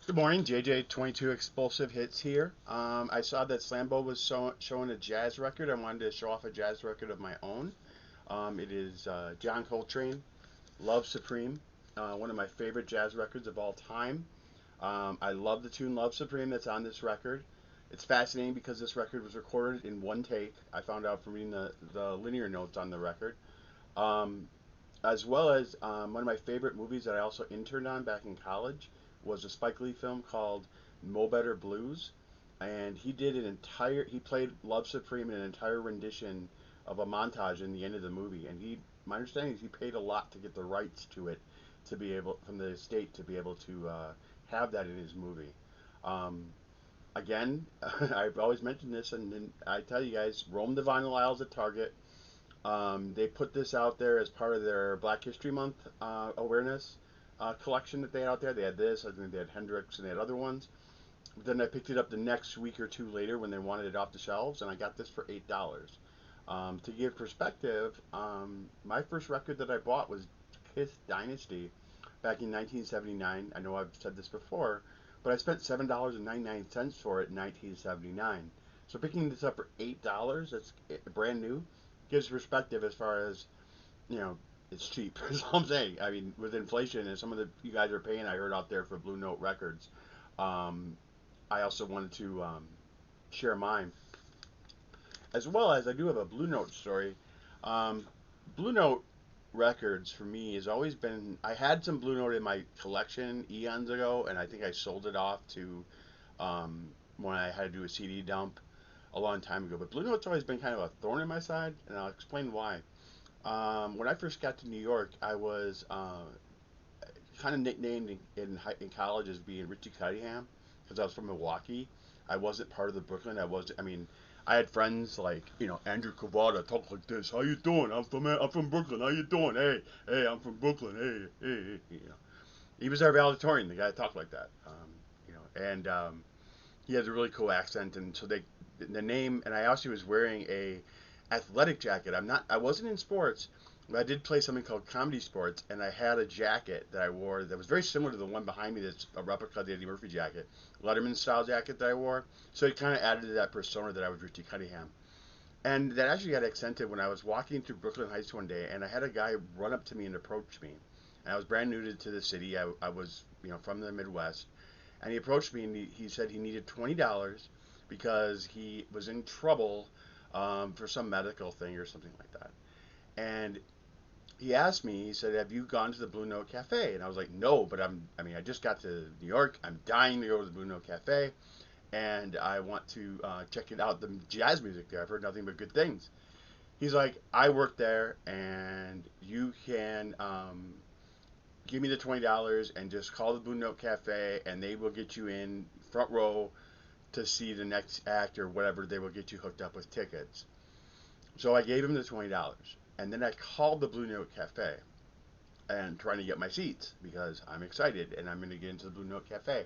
Good morning, JJ22 Explosive Hits here. I saw that Slambo was showing a jazz record. I wanted to show off a jazz record of my own. It is John Coltrane, Love Supreme, one of my favorite jazz records of all time. I love the tune Love Supreme that's on this record. It's fascinating because this record was recorded in one take. I found out from reading the linear notes on the record. Um, as well as one of my favorite movies that I also interned on back in college was a Spike Lee film called Mo Better Blues, and he played Love Supreme in an entire rendition of a montage in the end of the movie, and my understanding is he paid a lot to get the rights to it to be able from the estate to be able to have that in his movie. Um, Again, I've always mentioned this, and I tell you guys, roam the vinyl aisles at Target. They put this out there as part of their Black History Month awareness collection that they had out there. They had this, I think they had Hendrix, and they had other ones. But then I picked it up the next week or two later when they wanted it off the shelves, and I got this for $8. To give perspective, my first record that I bought was Kiss Dynasty back in 1979. I know I've said this before, but I spent $7.99 for it in 1979. So picking this up for $8, that's brand new, gives perspective as far as you know, it's cheap. That's all I'm saying. I mean, with inflation and some of the you guys are paying, I heard out there for Blue Note records. Um, I also wanted to share mine, as well as I do have a Blue Note story. Um, Blue Note records for me has always been. I had some Blue Note in my collection eons ago, and I think I sold it off to when I had to do a CD dump a long time ago. But Blue Note's always been kind of a thorn in my side, and I'll explain why. When I first got to New York, I was kind of nicknamed in college as being Richie Cunningham because I was from Milwaukee. I wasn't part of the Brooklyn. I mean, I had friends like Andrew Cavada talk like this. How you doing? I'm from Brooklyn. How you doing? Hey, I'm from Brooklyn. Hey. He was our valedictorian. The guy that talked like that. And he has a really cool accent, and so the name. And I also was wearing a athletic jacket. I wasn't in sports, but I did play something called comedy sports, and I had a jacket that I wore that was very similar to the one behind me. That's a replica of the Eddie Murphy jacket, Letterman style jacket that I wore. So it kind of added to that persona that I was Richie Cunningham. And that actually got accented when I was walking through Brooklyn Heights one day, and I had a guy run up to me and approach me. And I was brand new to the city. I was from the Midwest, and he approached me and he said he needed $20 because he was in trouble for some medical thing or something like that. And he asked me, he said, "Have you gone to the Blue Note Cafe?" And I was like, "No, but I mean, I just got to New York. I'm dying to go to the Blue Note Cafe, and I want to check it out. The jazz music there. I've heard nothing but good things." He's like, "I work there, and you can give me the $20 and just call the Blue Note Cafe, and they will get you in front row to see the next act or whatever. They will get you hooked up with tickets." So I gave him the $20, and then I called the Blue Note Cafe and trying to get my seats because I'm excited and I'm going to get into the Blue Note Cafe.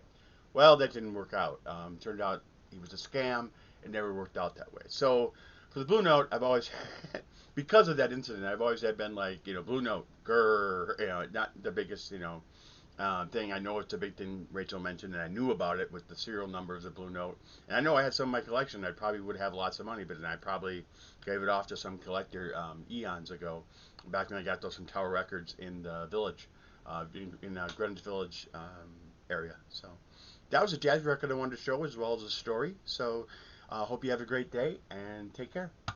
Well, that didn't work out. Turned out he was a scam. It never worked out that way. So for the Blue Note, I've always, because of that incident, I've always had been like, Blue Note, grr, not the biggest, thing. I know it's a big thing Rachel mentioned, and I knew about it with the serial numbers of Blue Note. And I know I had some in my collection. I probably would have lots of money, but then I probably gave it off to some collector eons ago, back when I got those from Tower Records in the Village, in Greenwich Village area. So that was a jazz record I wanted to show as well as a story. So hope you have a great day and take care.